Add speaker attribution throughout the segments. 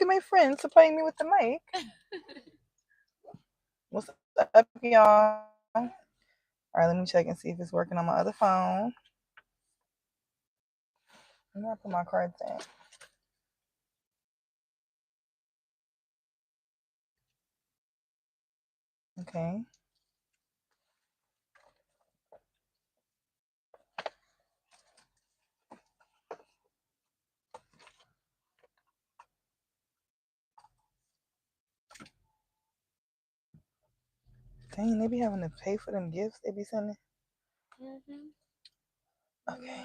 Speaker 1: look at my friend supplying me with the mic. What's up, y'all? All right, let me check and see if it's working on my other phone. I'm gonna put my cards in. Okay. Dang, they be having to pay for them gifts they be sending. Okay.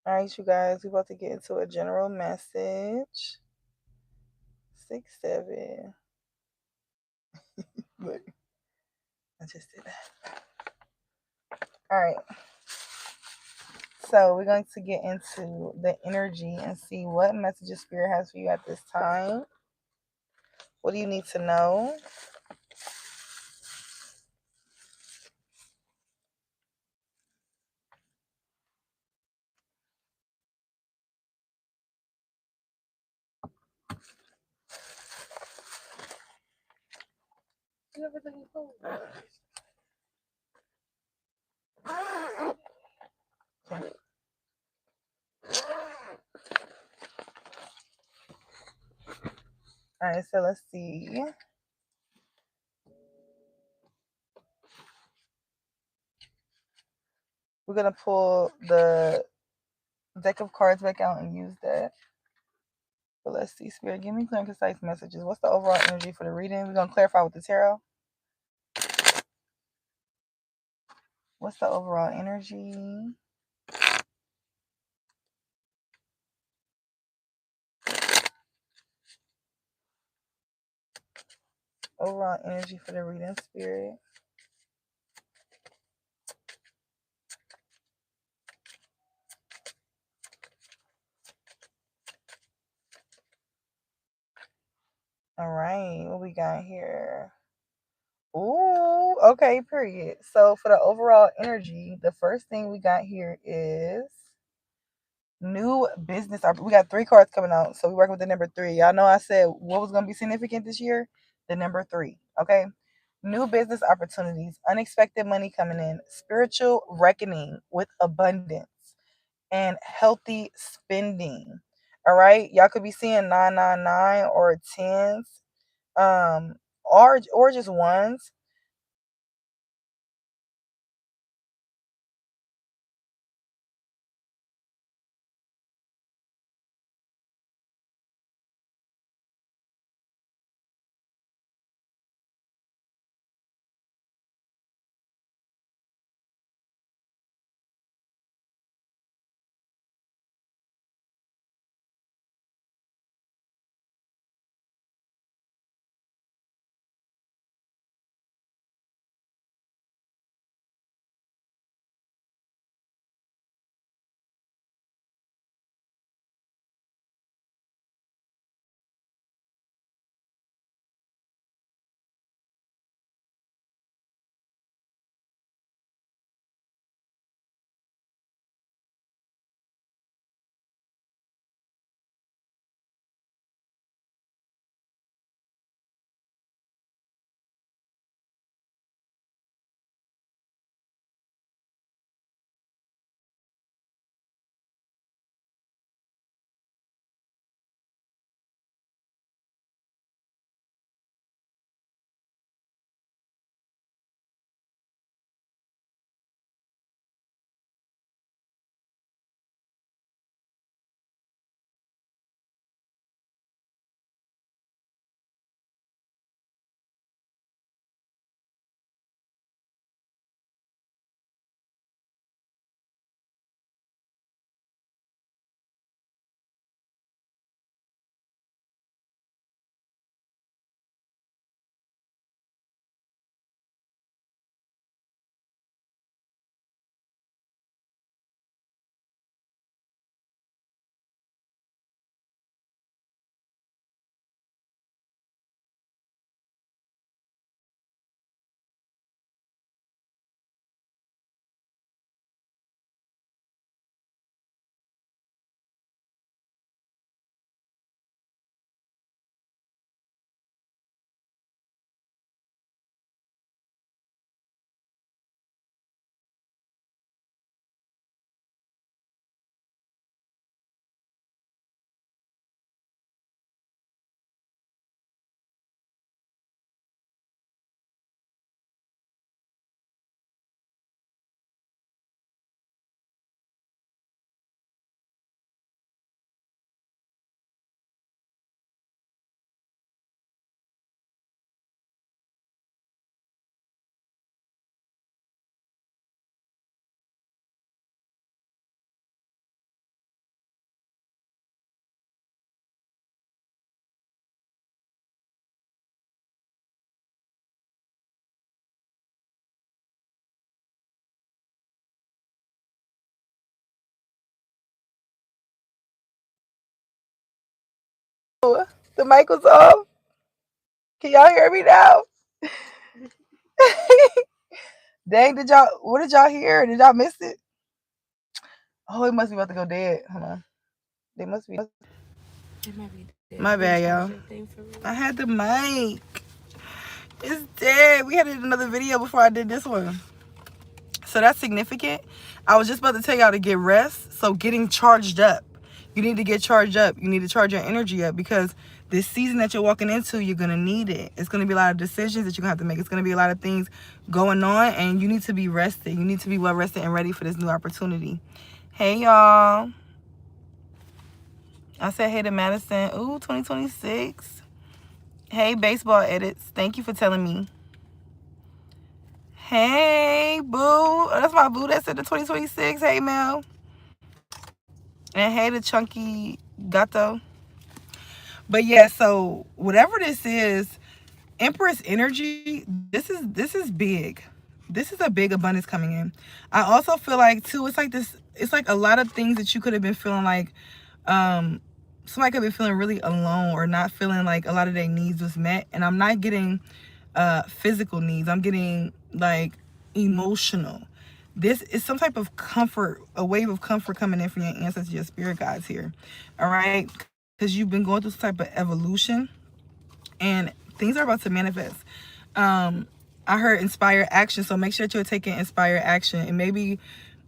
Speaker 1: All right, you guys, we about to get into a general message. 6, 7. Look, I just did that. All right. So we're going to get into the energy and see what messages Spirit has for you at this time. What do you need to know? Okay. All right, so let's see. We're going to pull the deck of cards back out and use that. But let's see, Spirit, give me clear and concise messages. What's the overall energy for the reading? We're going to clarify with the tarot. What's the overall energy? Overall energy for the reading, Spirit. All right, what we got here? Ooh, okay, period. So for the overall energy, the first thing we got here is new business. We got 3 cards coming out, so we working with the number 3. Y'all know I said what was going to be significant this year? The number 3, okay? New business opportunities, unexpected money coming in, spiritual reckoning with abundance, and healthy spending. All right, y'all could be seeing 999 or 10s, or just ones. The mic was off. Can y'all hear me now? Dang, what did y'all hear? Did y'all miss it? Oh, it must be about to go dead. Hold on. They must be.
Speaker 2: It might be dead.
Speaker 1: My
Speaker 2: Did it
Speaker 1: bad,
Speaker 2: charge
Speaker 1: y'all.
Speaker 2: that thing for real?
Speaker 1: I had the mic. It's dead. We had another video before I did this one. So that's significant. I was just about to tell y'all to get rest. So getting charged up. You need to get charged up. You need to charge your energy up because this season that you're walking into, you're going to need it. It's going to be a lot of decisions that you're going to have to make. It's going to be a lot of things going on and you need to be rested. You need to be well rested and ready for this new opportunity. Hey, y'all. I said hey to Madison. Ooh, 2026. Hey, baseball edits. Thank you for telling me. Hey, boo. Oh, that's my boo that said the 2026. Hey, Mel. And hey, the chunky gato. But yeah, so whatever this is, Empress energy, this is big. This is a big abundance coming in. I also feel like too, it's like this, it's like a lot of things that you could have been feeling like somebody could be feeling really alone or not feeling like a lot of their needs was met. And I'm not getting physical needs. I'm getting like emotional. This is some type of comfort, a wave of comfort coming in from your ancestors, your spirit guides here. All right. Because you've been going through some type of evolution and things are about to manifest. I heard inspire action. So make sure that you're taking inspire action. And maybe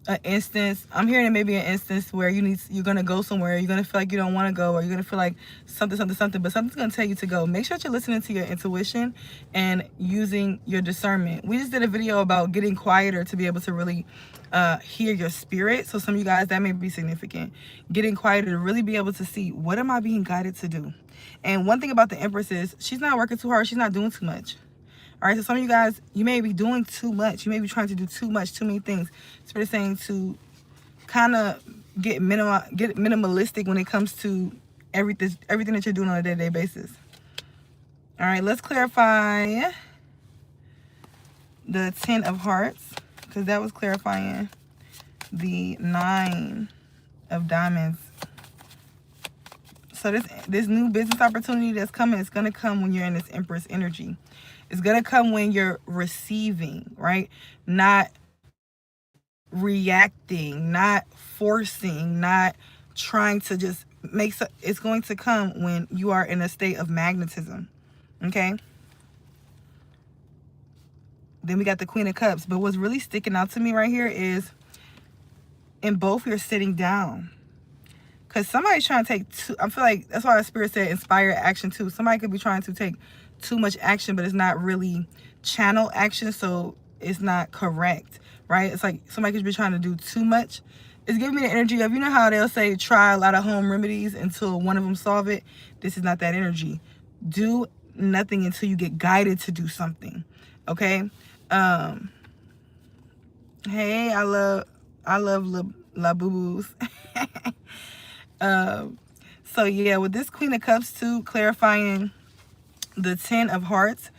Speaker 1: an instance, I'm hearing it maybe an instance where you're gonna go somewhere, you're gonna feel like you don't want to go, or you're gonna feel like something, but something's gonna tell you to go. Make sure that you're listening to your intuition and using your discernment. We just did a video about getting quieter to be able to really hear your spirit. So some of you guys, that may be significant. Getting quieter to really be able to see, what am I being guided to do? And one thing about the Empress is she's not working too hard, she's not doing too much. All right, so some of you guys, you may be doing too much. You may be trying to do too much, too many things. It's really saying to kind of get minimalistic when it comes to everything that you're doing on a day-to-day basis. All right, let's clarify the 10 of hearts because that was clarifying the 9 of diamonds. So this new business opportunity that's coming, it's going to come when you're in this Empress energy. It's going to come when you're receiving, right? Not reacting, not forcing, not trying to just make so. It's going to come when you are in a state of magnetism. Okay? Then we got the Queen of Cups. But what's really sticking out to me right here is in both you're sitting down. Because somebody's trying to take I feel like that's why the spirit said inspire action too. Somebody could be trying to take too much action, but it's not really channel action, so it's not correct, right? It's like somebody could be trying to do too much. It's giving me the energy of, you know how they'll say try a lot of home remedies until one of them solve it? This is not that energy. Do nothing until you get guided to do something, okay? Hey, I love La Boo Boos. So yeah, with this Queen of Cups too, clarifying the 10 of hearts.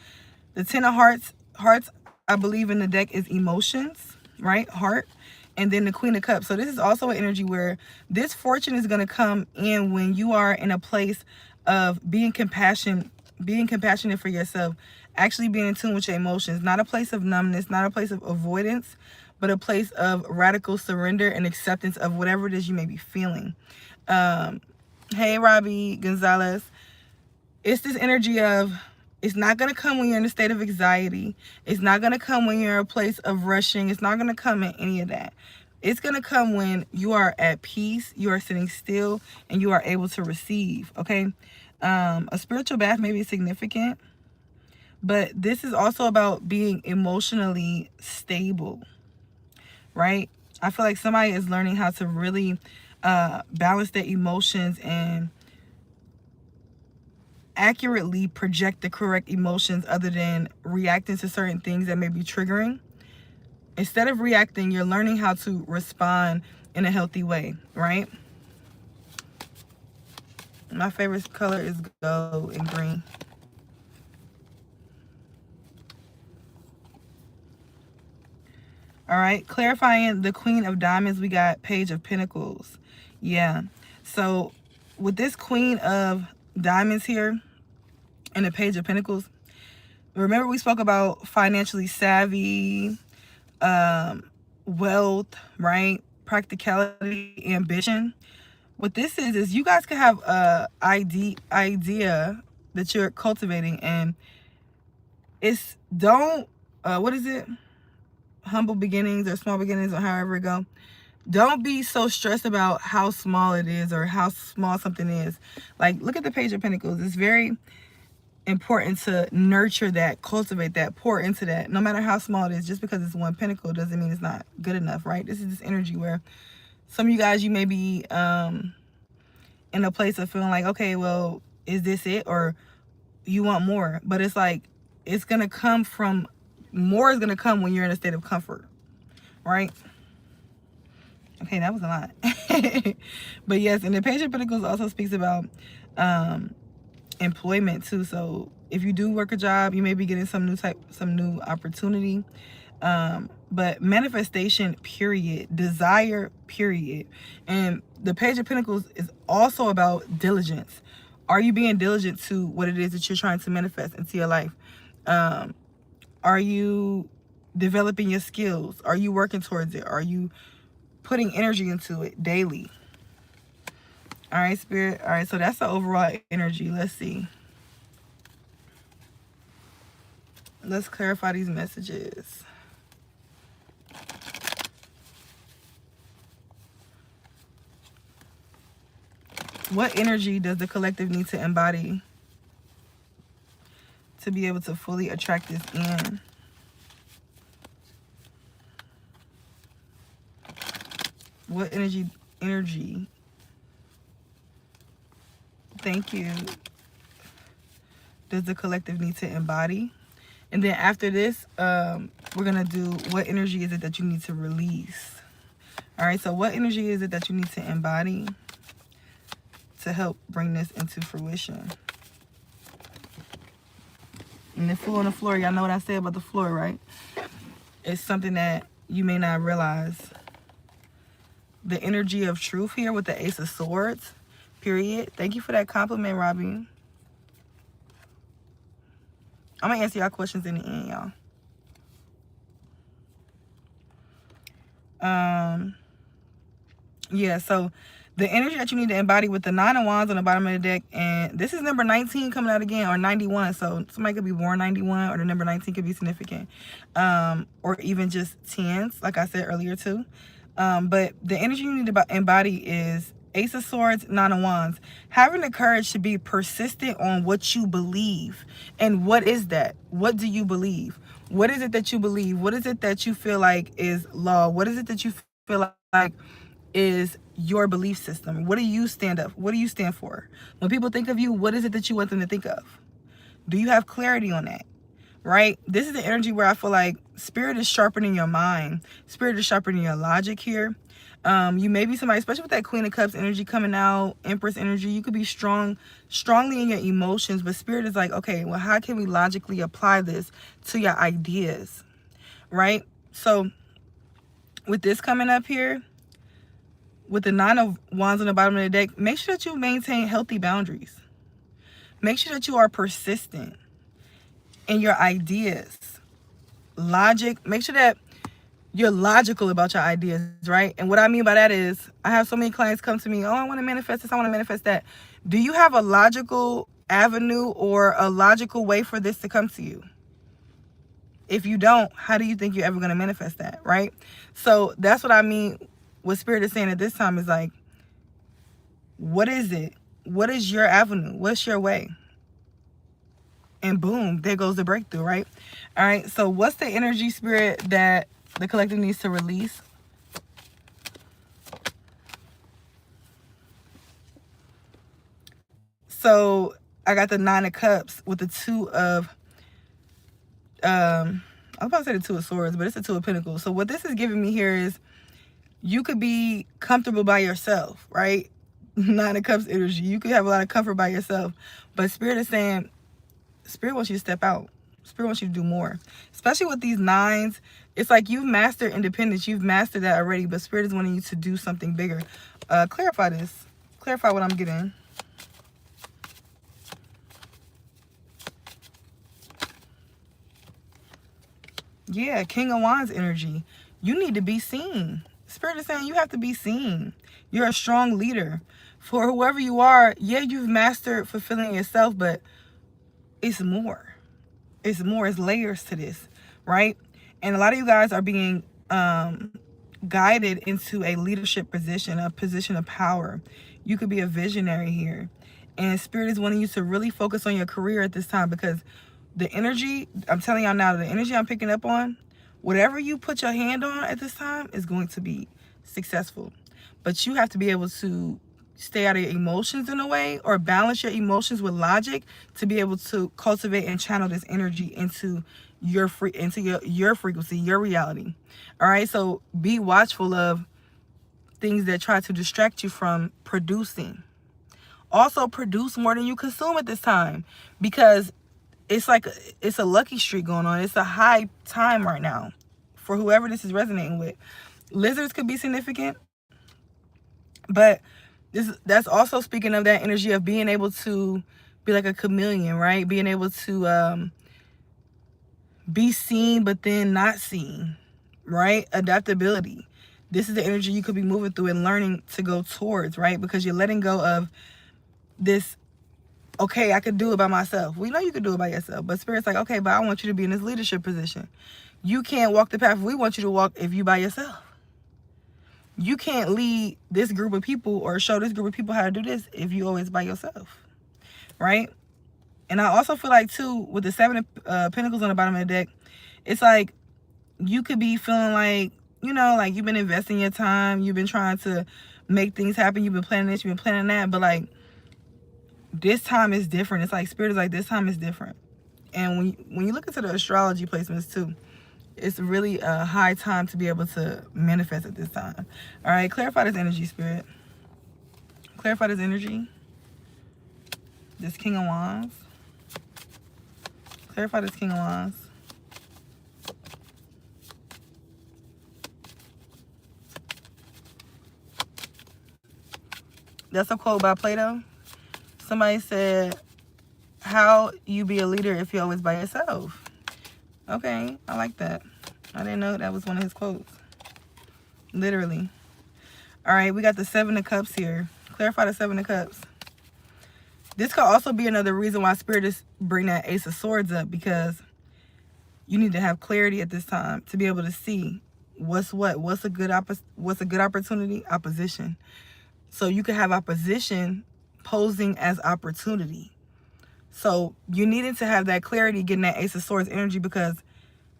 Speaker 1: The 10 of hearts, I believe in the deck is emotions, right? Heart. And then the Queen of Cups. So this is also an energy where this fortune is going to come in when you are in a place of being compassionate for yourself, actually being in tune with your emotions, not a place of numbness, not a place of avoidance, but a place of radical surrender and acceptance of whatever it is you may be feeling. Hey, Robbie Gonzalez. It's this energy of, it's not going to come when you're in a state of anxiety. It's not going to come when you're in a place of rushing. It's not going to come in any of that. It's going to come when you are at peace, you are sitting still, and you are able to receive, okay? A spiritual bath may be significant, but this is also about being emotionally stable, right? I feel like somebody is learning how to really balance their emotions and accurately project the correct emotions other than reacting to certain things that may be triggering. Instead of reacting, you're learning how to respond in a healthy way, right? My favorite color is gold and green. All right, clarifying the Queen of Diamonds, we got Page of Pentacles. Yeah, so with this Queen of diamonds here and the Page of Pentacles. Remember we spoke about financially savvy, wealth, right? Practicality, ambition. What this is you guys can have a idea that you're cultivating, and it's don't what is it? Humble beginnings or small beginnings or however it go. Don't be so stressed about how small it is or how small something is. Like, look at the Page of Pentacles. It's very important to nurture that, cultivate that, pour into that. No matter how small it is, just because it's one pentacle doesn't mean it's not good enough, right? This is this energy where some of you guys, you may be in a place of feeling like, okay, well, is this it? Or you want more. But it's like, it's going to come from, more is going to come when you're in a state of comfort, right? Okay, that was a lot. But yes, and the Page of Pentacles also speaks about employment too. So if you do work a job, you may be getting some new opportunity. But manifestation, period. Desire, period. And the Page of Pentacles is also about diligence. Are you being diligent to what it is that you're trying to manifest into your life? Are you developing your skills? Are you working towards it? Are you putting energy into it daily? All right, Spirit. All right, so that's the overall energy. Let's see. Let's clarify these messages. What energy does the collective need to embody to be able to fully attract this in? What energy, thank you, does the collective need to embody? And then after this, we're going to do what energy is it that you need to release? All right, so what energy is it that you need to embody to help bring this into fruition? And the Fool on the floor, y'all know what I said about the floor, right? It's something that you may not realize. The energy of truth here with the Ace of Swords, period. Thank you for that compliment, Robbie. I'm going to answer y'all questions in the end, y'all. Yeah, so the energy that you need to embody with the Nine of Wands on the bottom of the deck, and this is number 19 coming out again, or 91. So somebody could be born 91, or the number 19 could be significant, or even just tens, like I said earlier too. But the energy you need to embody is Ace of Swords, Nine of Wands. Having the courage to be persistent on what you believe. And what is that? What do you believe? What is it that you believe? What is it that you feel like is law? What is it that you feel like is your belief system? What do you stand up? What do you stand for? When people think of you, what is it that you want them to think of? Do you have clarity on that? Right? This is the energy where I feel like Spirit is sharpening your mind. Spirit is sharpening your logic here. You may be somebody, especially with that Queen of Cups energy coming out, Empress energy, you could be strongly in your emotions, but Spirit is like, okay, well, how can we logically apply this to your ideas? Right? So with this coming up here, with the Nine of Wands on the bottom of the deck, make sure that you maintain healthy boundaries. Make sure that you are persistent in your ideas. Logic, make sure that you're logical about your ideas, right? And what I mean by that is, I have so many clients come to me, oh, I want to manifest this, I want to manifest that. Do you have a logical avenue or a logical way for this to come to you? If you don't, how do you think you're ever going to manifest that, right? So that's what I mean. What Spirit is saying at this time is like, what is it? What is your avenue? What's your way? And boom, there goes the breakthrough, right? All right, so what's the energy, Spirit, that the collective needs to release? So I got the Nine of Cups with the Two of, I was about to say the Two of Swords, but it's the Two of Pentacles. So what this is giving me here is, you could be comfortable by yourself, right? Nine of Cups energy. You could have a lot of comfort by yourself. But Spirit is saying, Spirit wants you to step out. Spirit wants you to do more. Especially with these nines, it's like you've mastered independence. You've mastered that already, but Spirit is wanting you to do something bigger. Clarify this. Clarify what I'm getting. Yeah, King of Wands energy. You need to be seen. Spirit is saying you have to be seen. You're a strong leader. For whoever you are, yeah, you've mastered fulfilling yourself, but it's more. It's more. It's layers to this, right? And a lot of you guys are being guided into a leadership position, a position of power. You could be a visionary here. And Spirit is wanting you to really focus on your career at this time because the energy, I'm telling y'all now, the energy I'm picking up on, whatever you put your hand on at this time is going to be successful. But you have to be able to stay out of your emotions in a way or balance your emotions with logic to be able to cultivate and channel this energy into your frequency, your reality. All right, so be watchful of things that try to distract you from producing. Also produce more than you consume at this time because it's like it's a lucky streak going on. It's a high time right now for whoever this is resonating with. Lizards could be significant, but that's also speaking of that energy of being able to be like a chameleon, right? Being able to be seen but then not seen, right? Adaptability. This is the energy you could be moving through and learning to go towards, right? Because you're letting go of this, okay, I could do it by myself. We know you could do it by yourself, but Spirit's like, okay, but I want you to be in this leadership position. You can't walk the path we want you to walk if you by yourself. You can't lead this group of people or show this group of people how to do this if you always by yourself, right? And I also feel like too, with the Seven of Pentacles on the bottom of the deck, it's like you could be feeling like, you know, like you've been investing your time, you've been trying to make things happen, you've been planning this, you've been planning that, but like this time is different. It's like Spirit is like, this time is different. And when you look into the astrology placements too, it's really a high time to be able to manifest at this time. All right, clarify this energy, Spirit. Clarify this energy. This King of Wands. Clarify this King of Wands. That's a quote by Plato. Somebody said, how you be a leader if you're always by yourself. Okay, I like that. I didn't know that was one of his quotes. Literally. All right, we got the Seven of Cups here. Clarify the Seven of Cups. This could also be another reason why Spirit is bring that Ace of Swords up, because you need to have clarity at this time to be able to see what's what. What's a good opportunity? Opposition. So you could have opposition posing as opportunity. So you needed to have that clarity getting that Ace of Swords energy, because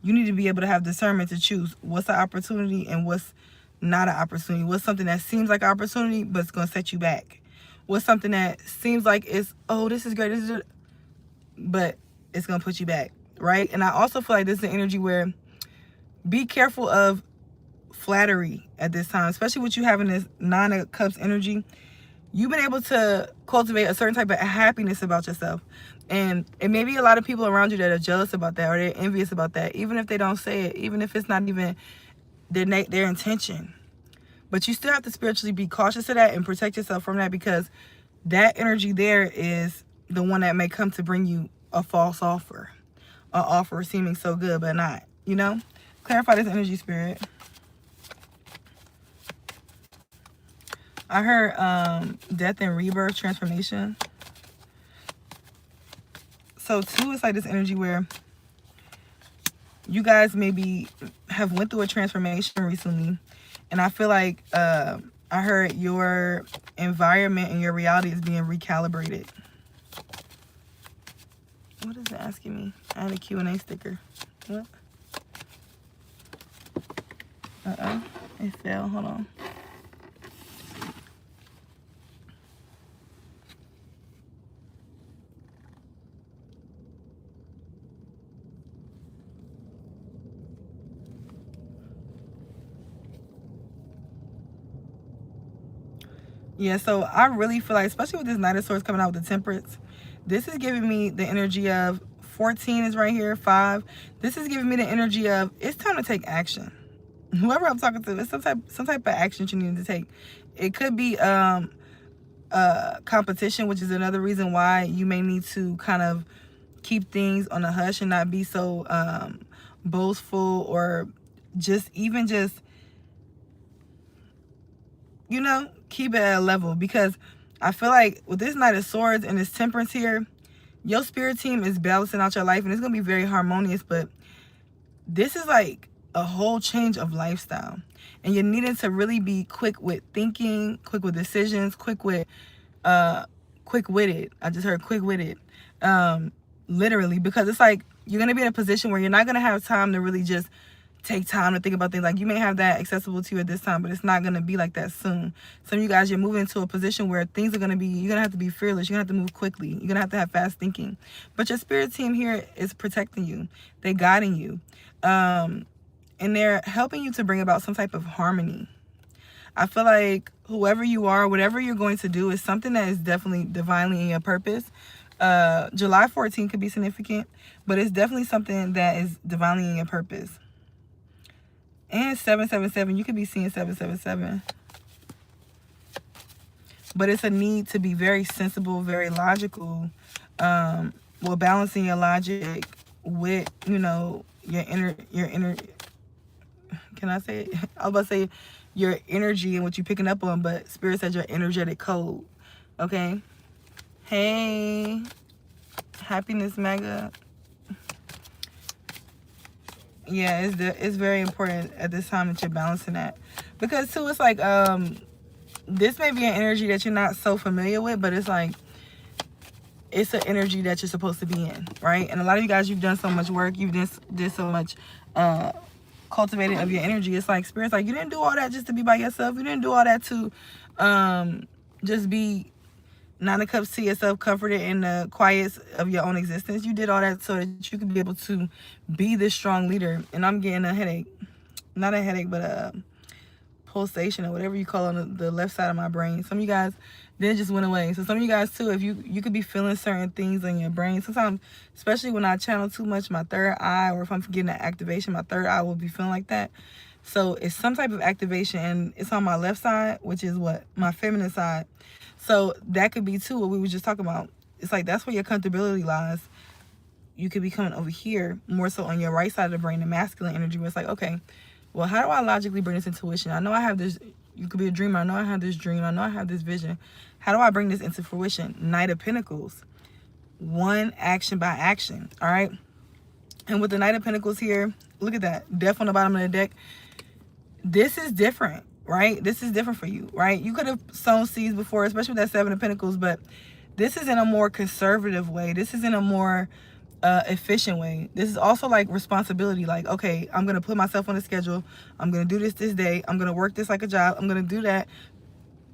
Speaker 1: you need to be able to have discernment to choose what's an opportunity and what's not an opportunity. What's something that seems like an opportunity, but it's going to set you back. What's something that seems like it's, oh, this is great, but it's going to put you back, right? And I also feel like this is an energy where be careful of flattery at this time, especially with you having this Nine of Cups energy. You've been able to cultivate a certain type of happiness about yourself. And it may be a lot of people around you that are jealous about that or they're envious about that, even if they don't say it, even if it's not even their intention. But you still have to spiritually be cautious of that and protect yourself from that, because that energy there is the one that may come to bring you a false offer. An offer seeming so good but not, you know? Clarify this energy, Spirit. I heard death and rebirth, transformation. So too, it's like this energy where you guys maybe have went through a transformation recently, and I feel like I heard your environment and your reality is being recalibrated. What is it asking me? I had a Q&A sticker. What? It fell. Hold on. Yeah, so I really feel like, especially with this Knight of Swords coming out with the Temperance, this is giving me the energy of 14 is right here, 5. This is giving me the energy of it's time to take action. Whoever I'm talking to, it's some type of action you need to take. It could be competition, which is another reason why you may need to kind of keep things on the hush and not be so boastful or just even just, keep it at a level. Because I feel like with this Knight of Swords and this Temperance here, your spirit team is balancing out your life and it's going to be very harmonious. But this is like a whole change of lifestyle. And you're needing to really be quick with thinking, quick with decisions, quick-witted. I just heard quick-witted. Literally, because it's like you're going to be in a position where you're not going to have time to really just take time to think about things. Like, you may have that accessible to you at this time, but it's not going to be like that soon. Some of you guys, you're moving into a position where things are going to be, you're going to have to be fearless. You're going to have to move quickly. You're going to have fast thinking. But your spirit team here is protecting you. They're guiding you. And they're helping you to bring about some type of harmony. I feel like whoever you are, whatever you're going to do is something that is definitely divinely in your purpose. July 14th could be significant, but it's definitely something that is divinely in your purpose. And 777, you could be seeing 777. But it's a need to be very sensible, very logical, while balancing your logic with, your inner, can I say it? I was about to say your energy and what you're picking up on, but Spirit said your energetic code. Okay? Hey, happiness mega. Yeah, it's very important at this time that you're balancing that. Because too, it's like this may be an energy that you're not so familiar with, but it's like it's an energy that you're supposed to be in, right? And a lot of you guys, you've done so much work, you've did so much cultivating of your energy. It's like Spirit's like, you didn't do all that just to be by yourself. You didn't do all that to just be Nine of Cups to yourself, comforted in the quiets of your own existence. You did all that so that you could be able to be this strong leader. And I'm getting a headache. Not a headache, but a pulsation or whatever you call it on the left side of my brain. Some of you guys, then just went away. So some of you guys too, if you could be feeling certain things in your brain. Sometimes, especially when I channel too much, my third eye, or if I'm getting that activation, my third eye will be feeling like that. So it's some type of activation, and it's on my left side, which is what? My feminine side. So that could be too what we were just talking about. It's like that's where your comfortability lies. You could be coming over here more so on your right side of the brain, the masculine energy, where it's like, okay, well, how do I logically bring this intuition? I know I have this, you could be a dreamer. I know I have this dream. I know I have this vision. How do I bring this into fruition? Knight of Pentacles. One action by action, all right? And with the Knight of Pentacles here, look at that. Death on the bottom of the deck. This is different, right? This is different for you, right? You could have sown seeds before, especially with that Seven of Pentacles, but this is in a more conservative way. This is in a more efficient way. This is also like responsibility. Like, okay, I'm going to put myself on a schedule. I'm going to do this day. I'm going to work this like a job. I'm going to do that.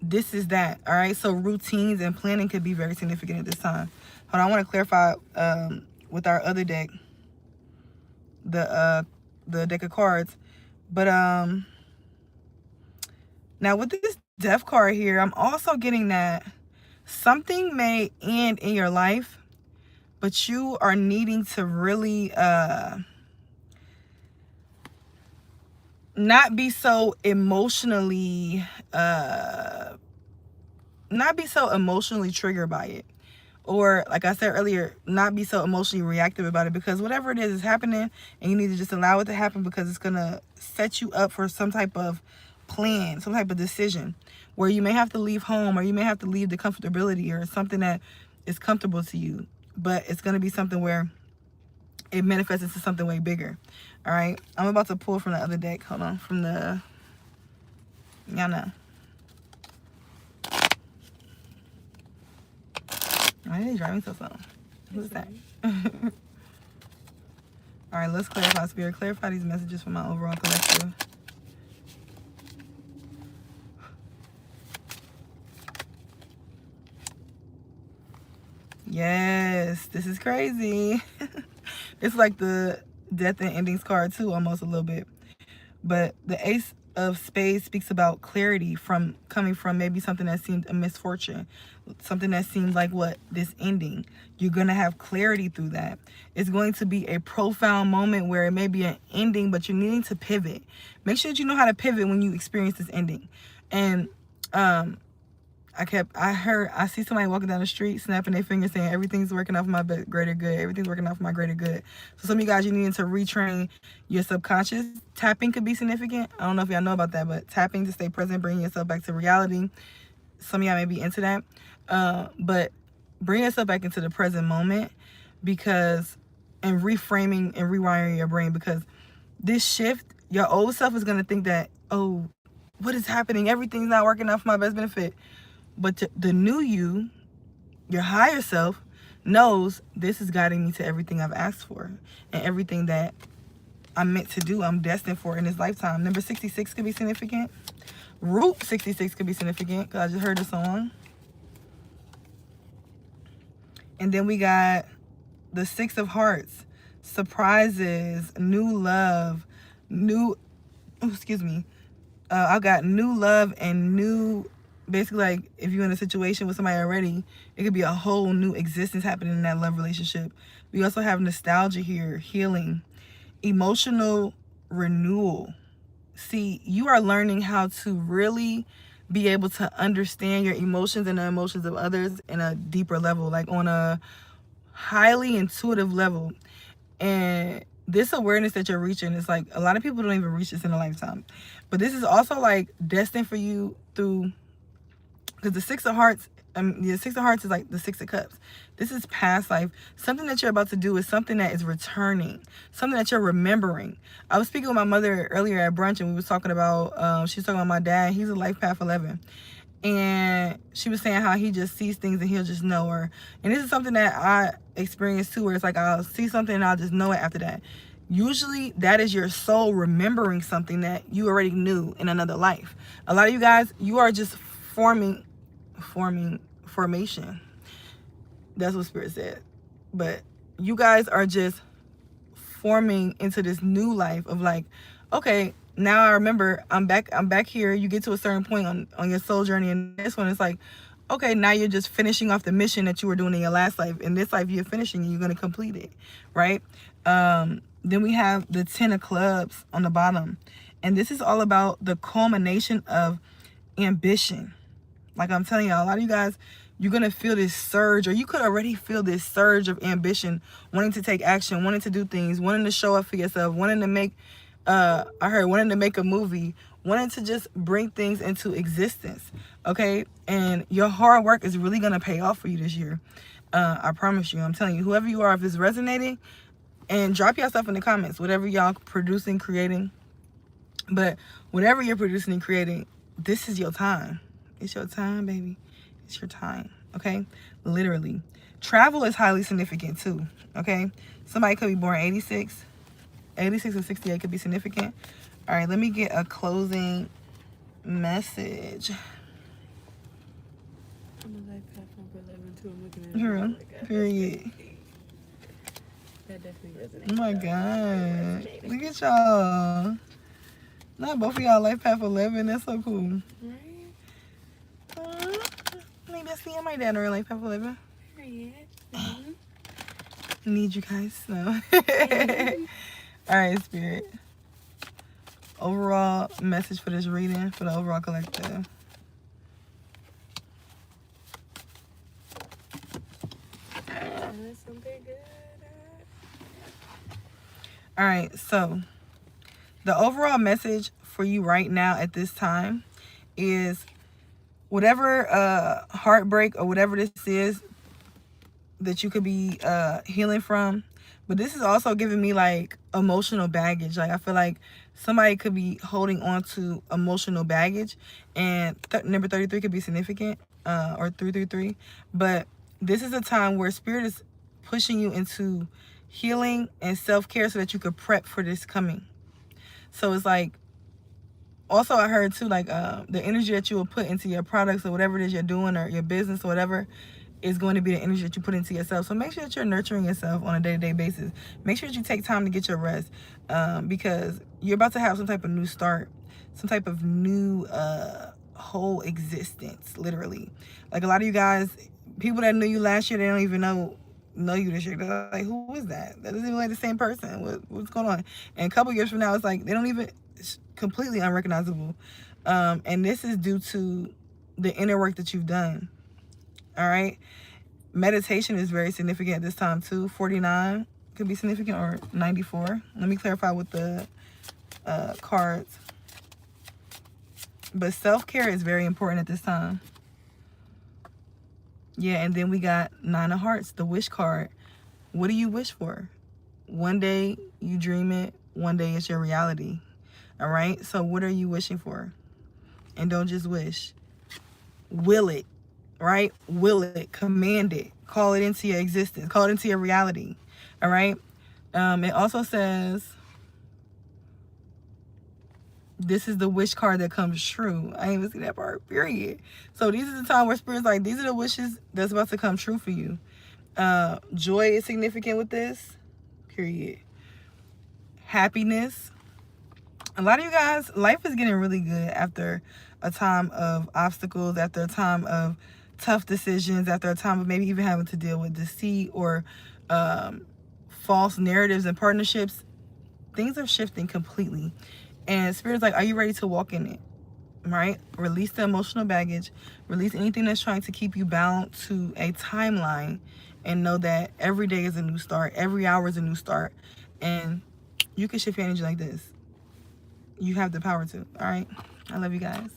Speaker 1: This is that, all right? So routines and planning could be very significant at this time. Hold on, I want to clarify with our other deck, the deck of cards. But now with this Death card here, I'm also getting that something may end in your life, but you are needing to really not be so emotionally triggered by it. Or, like I said earlier, not be so emotionally reactive about it, because whatever it is happening, and you need to just allow it to happen, because it's going to set you up for some type of plan, some type of decision where you may have to leave home, or you may have to leave the comfortability or something that is comfortable to you. But it's going to be something where it manifests into something way bigger. All right. I'm about to pull from the other deck. Hold on. From the, y'all know. Why are they driving so slow? Who's that? All right, let's clarify. Spirit, clarify these messages for my overall collective. Yes, this is crazy. It's like the death and endings card too, almost a little bit. But the Ace of Spades speaks about clarity coming from maybe something that seemed a misfortune, something that seemed like this ending. You're going to have clarity through that. It's going to be a profound moment where it may be an ending, but you're needing to pivot. Make sure that you know how to pivot when you experience this ending. And I I see somebody walking down the street, snapping their fingers, saying everything's working out for my greater good. Everything's working out for my greater good. So some of you guys, you need to retrain your subconscious. Tapping could be significant. I don't know if y'all know about that, but tapping to stay present, bringing yourself back to reality. Some of y'all may be into that, but bring yourself back into the present moment, because and reframing and rewiring your brain, because this shift, your old self is gonna think that, oh, what is happening? Everything's not working out for my best benefit. But the new you, your higher self, knows this is guiding me to everything I've asked for and everything that I'm meant to do, I'm destined for in this lifetime. Number 66 could be significant. Route 66 could be significant, because I just heard the song. And then we got the Six of Hearts, surprises, new love, I got new love and new, basically, like, if you're in a situation with somebody already, it could be a whole new existence happening in that love relationship. We also have nostalgia here, healing, emotional renewal. See, you are learning how to really be able to understand your emotions and the emotions of others in a deeper level, like on a highly intuitive level. And this awareness that you're reaching is like, a lot of people don't even reach this in a lifetime. But this is also like destined for you through, because the Six of Hearts, the Six of Hearts is like the Six of Cups. This is past life. Something that you're about to do is something that is returning, something that you're remembering. I was speaking with my mother earlier at brunch, and we was talking about, she was talking about my dad. He's a life path 11. And she was saying how he just sees things and he'll just know her. And this is something that I experienced too, where it's like I'll see something and I'll just know it after that. Usually that is your soul remembering something that you already knew in another life. A lot of you guys, you are just formation. That's what Spirit said. But you guys are just forming into this new life of like, okay, now I remember I'm back here. You get to a certain point on your soul journey, and this one is like, okay, now you're just finishing off the mission that you were doing in your last life. In this life, you're finishing and you're going to complete it, right? Then we have the 10 of clubs on the bottom. And this is all about the culmination of ambition. Like I'm telling y'all, a lot of you guys, you're going to feel this surge, or you could already feel this surge of ambition, wanting to take action, wanting to do things, wanting to show up for yourself, wanting to make, wanting to make a movie, wanting to just bring things into existence, okay? And your hard work is really going to pay off for you this year. I promise you. I'm telling you, whoever you are, if it's resonating, and drop your stuff in the comments, whatever y'all producing, creating. But whatever you're producing and creating, this is your time. It's your time, baby. It's your time, okay? Literally. Travel is highly significant too, okay? Somebody could be born 86. 86 or 68 could be significant. All right, let me get a closing message.
Speaker 2: I'm a life path number 11 too. I'm looking at it. Oh
Speaker 1: period.
Speaker 2: That definitely resonates.
Speaker 1: Oh my God. Look at y'all. Not both of y'all life path 11. That's so cool.
Speaker 2: Right?
Speaker 1: Maybe I see my dad or life path 11.
Speaker 2: Period.
Speaker 1: Need you guys to know. All right, Spirit. Overall message for this reading, for the overall collective.
Speaker 2: Something good.
Speaker 1: All right, so the overall message for you right now at this time is whatever heartbreak or whatever this is that you could be healing from. But this is also giving me like emotional baggage. Like I feel like somebody could be holding on to emotional baggage, and number 33 could be significant, or 333. But this is a time where Spirit is pushing you into healing and self-care so that you could prep for this coming. So it's like, also I heard too, like the energy that you will put into your products or whatever it is you're doing, or your business or whatever, is going to be the energy that you put into yourself. So make sure that you're nurturing yourself on a day-to-day basis. Make sure that you take time to get your rest, because you're about to have some type of new start, some type of new whole existence, literally. Like a lot of you guys, people that knew you last year, they don't even know you this year. They're like, who is that? That doesn't even like the same person. What's going on? And a couple years from now, it's like they don't even, it's completely unrecognizable. And this is due to the inner work that you've done. All right. Meditation is very significant at this time too. 49 could be significant, or 94. Let me clarify with the cards. But self-care is very important at this time. Yeah, and then we got 9 of Hearts, the wish card. What do you wish for? One day you dream it, one day it's your reality. All right? So what are you wishing for? And don't just wish. Will it, right? Will it, command it, call it into your existence, call it into your reality. All right? It also says, this is the wish card that comes true. I didn't even see that part, period. So these are the time where Spirit's like, these are the wishes that's about to come true for you. Joy is significant with this, period. Happiness. A lot of you guys, life is getting really good after a time of obstacles, after a time of tough decisions, after a time of maybe even having to deal with deceit or false narratives and partnerships. Things are shifting completely. And Spirit's like, are you ready to walk in it? Right? Release the emotional baggage. Release anything that's trying to keep you bound to a timeline. And know that every day is a new start. Every hour is a new start. And you can shift your energy like this. You have the power to. All right? I love you guys.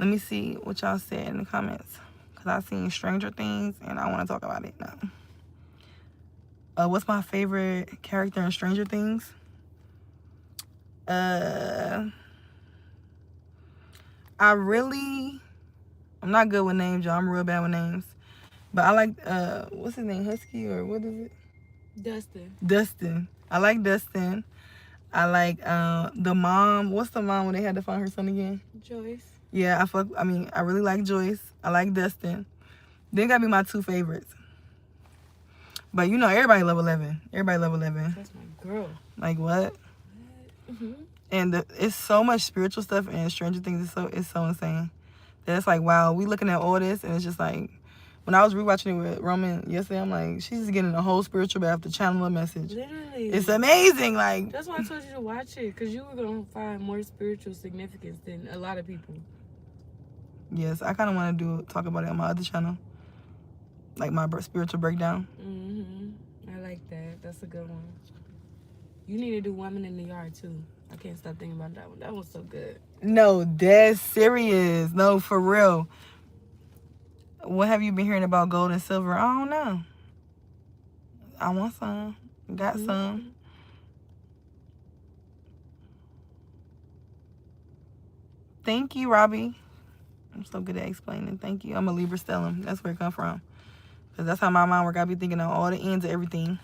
Speaker 1: Let me see what y'all said in the comments. Because I've seen Stranger Things. And I want to talk about it now. What's my favorite character in Stranger Things? I'm not good with names, y'all. I'm real bad with names. But I like, what's his name? Husky, or what is it? Dustin. I like Dustin. I like the mom. What's the mom when they had to find her son again?
Speaker 2: Joyce.
Speaker 1: Yeah, I really like Joyce. I like Dustin. They gotta be my 2 favorites. But you know, everybody love 11. Everybody love 11.
Speaker 2: That's my girl.
Speaker 1: Like what? And it's so much spiritual stuff in Stranger Things. It's so insane. That it's like, wow, we looking at all this, and it's just like, when I was rewatching it with Roman yesterday, I'm like, she's just getting a whole spiritual bath to channel a message.
Speaker 2: Literally.
Speaker 1: It's amazing. Like,
Speaker 2: that's why I told you to watch it, because you were going to find more spiritual significance than a lot of people.
Speaker 1: Yes, I kind of want to talk about it on my other channel. Like my spiritual breakdown.
Speaker 2: I like that. That's a good one. You need to do Women in the Yard, too. I can't stop thinking about that one. That one's so good.
Speaker 1: No, that's serious. No, for real. What have you been hearing about gold and silver? I don't know. I want some. Got some. Thank you, Robbie. I'm so good at explaining. Thank you. I'm a Libra stellium. That's where it come from. Because that's how my mind works. I be thinking of all the ends of everything.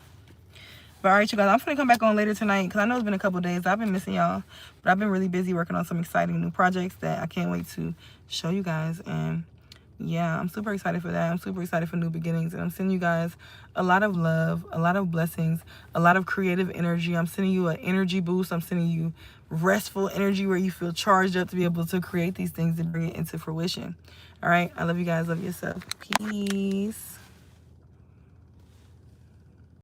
Speaker 1: But all right, you guys, I'm going to come back on later tonight because I know it's been a couple days. I've been missing y'all. But I've been really busy working on some exciting new projects that I can't wait to show you guys. And yeah, I'm super excited for that. I'm super excited for new beginnings. And I'm sending you guys a lot of love, a lot of blessings, a lot of creative energy. I'm sending you an energy boost. I'm sending you restful energy where you feel charged up to be able to create these things and bring it into fruition. All right. I love you guys. Love yourself. Peace.